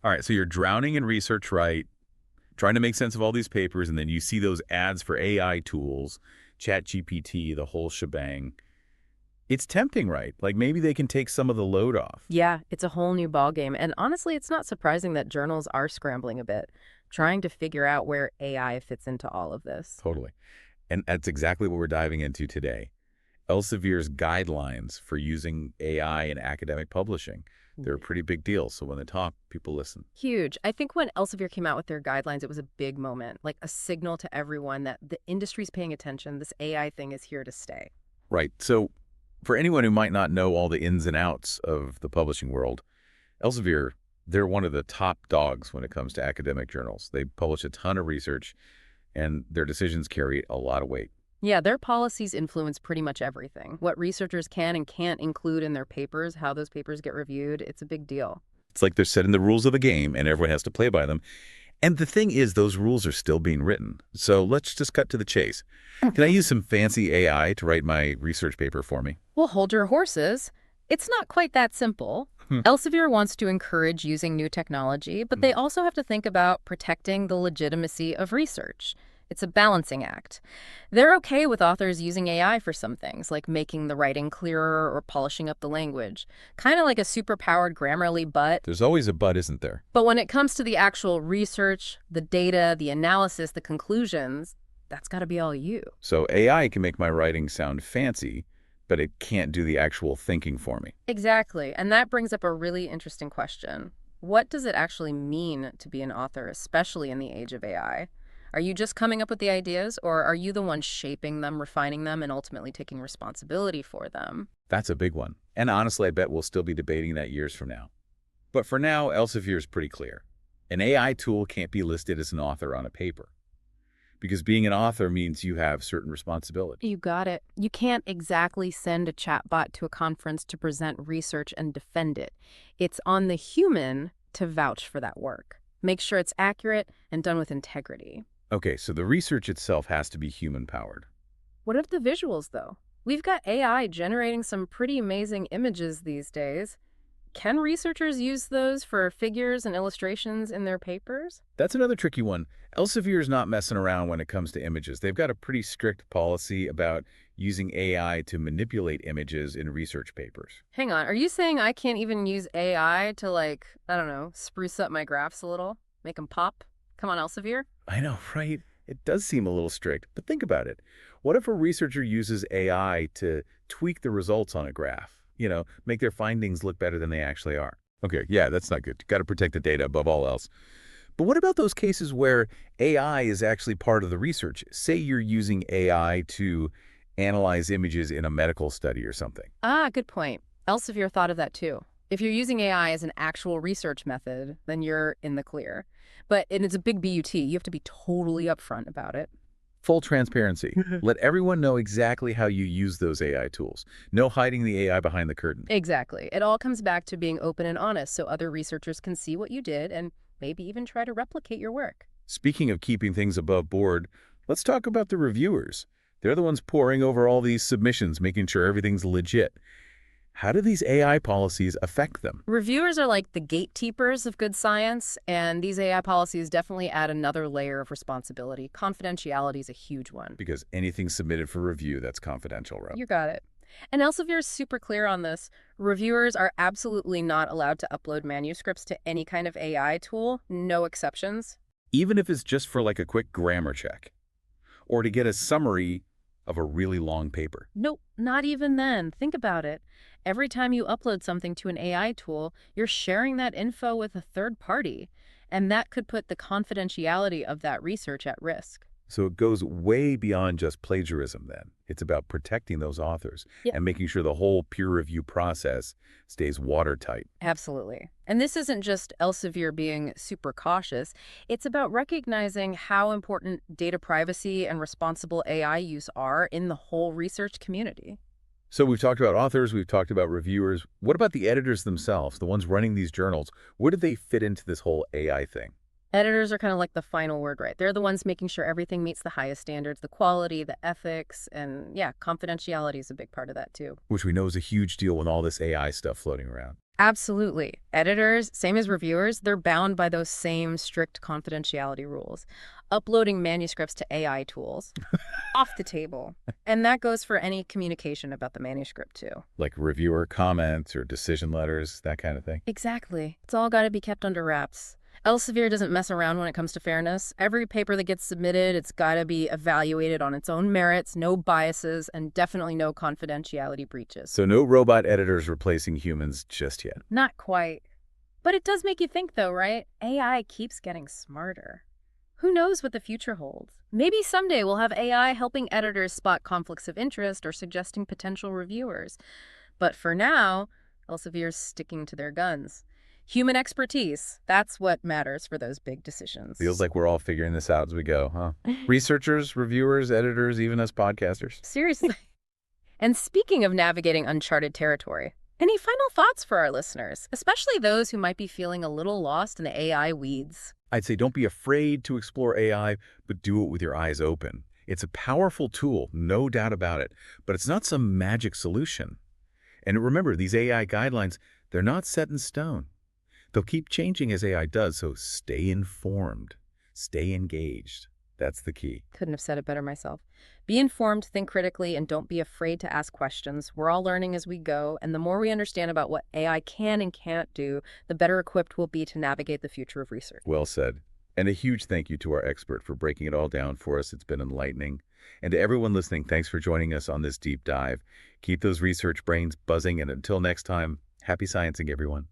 All right, so you're drowning in research, right? Trying to make sense of all these papers, and then you see those ads for AI tools, ChatGPT, the whole shebang. It's tempting, right? Like maybe they can take some of the load off. Yeah, it's a whole new ballgame. And honestly, it's not surprising that journals are scrambling a bit, trying to figure out where AI fits into all of this. Totally. And that's exactly what we're diving into today. Elsevier's guidelines for using AI in academic publishing. They're a pretty big deal, so when they talk, people listen. Huge. I think when Elsevier came out with their guidelines, it was a big moment, like a signal to everyone that the industry's paying attention. This AI thing is here to stay. Right. So for anyone who might not know all the ins and outs of the publishing world, Elsevier, they're one of the top dogs when it comes to academic journals. They publish a ton of research, and their decisions carry a lot of weight. Yeah, their policies influence pretty much everything. What researchers can and can't include in their papers, how those papers get reviewed, it's a big deal. It's like they're setting the rules of the game, and everyone has to play by them. And the thing is, those rules are still being written. So let's just cut to the chase. Can I use some fancy AI to write my research paper for me? Well, hold your horses. It's not quite that simple. Hmm. Elsevier wants to encourage using new technology, but they also have to think about protecting the legitimacy of research. It's a balancing act. They're okay with authors using AI for some things, like making the writing clearer or polishing up the language, kind of like a superpowered Grammarly, There's always a but, isn't there? but when it comes to the actual research, the data, the analysis, the conclusions, that's got to be all you. So AI can make my writing sound fancy, but it can't do the actual thinking for me. Exactly. And that brings up a really interesting question. What does it actually mean to be an author, especially in the age of AI? Are you just coming up with the ideas, or are you the one shaping them, refining them, and ultimately taking responsibility for them? That's a big one. And honestly, I bet we'll still be debating that years from now. But for now, Elsevier is pretty clear. An AI tool can't be listed as an author on a paper, because being an author means you have certain responsibility. You got it. You can't exactly send a chatbot to a conference to present research and defend it. It's on the human to vouch for that work. Make sure it's accurate and done with integrity. Okay, so the research itself has to be human-powered. What of the visuals, though? We've got AI generating some pretty amazing images these days. Can researchers use those for figures and illustrations in their papers? That's another tricky one. Elsevier's not messing around when it comes to images. They've got a pretty strict policy about using AI to manipulate images in research papers. Hang on, are you saying I can't even use AI to, like, I don't know, spruce up my graphs a little? Make them pop? Come on, Elsevier? I know, right? It does seem a little strict, but think about it. What if a researcher uses AI to tweak the results on a graph? Make their findings look better than they actually are. Okay, yeah, that's not good. You got to protect the data above all else. But what about those cases where AI is actually part of the research? Say you're using AI to analyze images in a medical study or something. Ah, good point. Elsevier thought of that too. If you're using AI as an actual research method, then you're in the clear. And it's a big BUT. You have to be totally upfront about it. Full transparency. Let everyone know exactly how you use those AI tools. No hiding the AI behind the curtain. Exactly. It all comes back to being open and honest so other researchers can see what you did and maybe even try to replicate your work. Speaking of keeping things above board, let's talk about the reviewers. They're the ones poring over all these submissions, making sure everything's legit. How do these AI policies affect them? Reviewers are like the gatekeepers of good science, and these AI policies definitely add another layer of responsibility. Confidentiality is a huge one. Because anything submitted for review that's confidential, right? You got it. And Elsevier is super clear on this. Reviewers are absolutely not allowed to upload manuscripts to any kind of AI tool, no exceptions. Even if it's just for like a quick grammar check, or to get a summary of a really long paper. Nope, not even then. Think about it. Every time you upload something to an AI tool, you're sharing that info with a third party, and that could put the confidentiality of that research at risk. So it goes way beyond just plagiarism then. It's about protecting those authors Yeah, and making sure the whole peer review process stays watertight. absolutely. And this isn't just Elsevier being super cautious. It's about recognizing how important data privacy and responsible AI use are in the whole research community. So we've talked about authors, we've talked about reviewers. What about the editors themselves, the ones running these journals? Where do they fit into this whole AI thing? Editors are kind of like the final word, right? They're the ones making sure everything meets the highest standards, the quality, the ethics, and yeah, confidentiality is a big part of that too. Which we know is a huge deal with all this AI stuff floating around. Absolutely. Editors, same as reviewers, they're bound by those same strict confidentiality rules. Uploading manuscripts to AI tools, off the table. And that goes for any communication about the manuscript, too. Like reviewer comments or decision letters, that kind of thing. Exactly. It's all got to be kept under wraps. Elsevier doesn't mess around when it comes to fairness. Every paper that gets submitted, it's got to be evaluated on its own merits, no biases, and definitely no confidentiality breaches. So no robot editors replacing humans just yet. Not quite. But it does make you think, though, right? AI keeps getting smarter. Who knows what the future holds? Maybe someday we'll have AI helping editors spot conflicts of interest or suggesting potential reviewers. But for now, Elsevier's sticking to their guns. Human expertise, that's what matters for those big decisions. Feels like we're all figuring this out as we go, huh? Researchers, reviewers, editors, even us podcasters. Seriously. And speaking of navigating uncharted territory, any final thoughts for our listeners, especially those who might be feeling a little lost in the AI weeds? I'd say don't be afraid to explore AI, but do it with your eyes open. It's a powerful tool, no doubt about it, but it's not some magic solution. And remember, these AI guidelines, they're not set in stone. They'll keep changing as AI does, so stay informed, stay engaged. That's the key. Couldn't have said it better myself. Be informed, think critically, and don't be afraid to ask questions. We're all learning as we go, and the more we understand about what AI can and can't do, the better equipped we'll be to navigate the future of research. Well said. And a huge thank you to our expert for breaking it all down for us. It's been enlightening. And to everyone listening, thanks for joining us on this deep dive. Keep those research brains buzzing, and until next time, happy sciencing, everyone.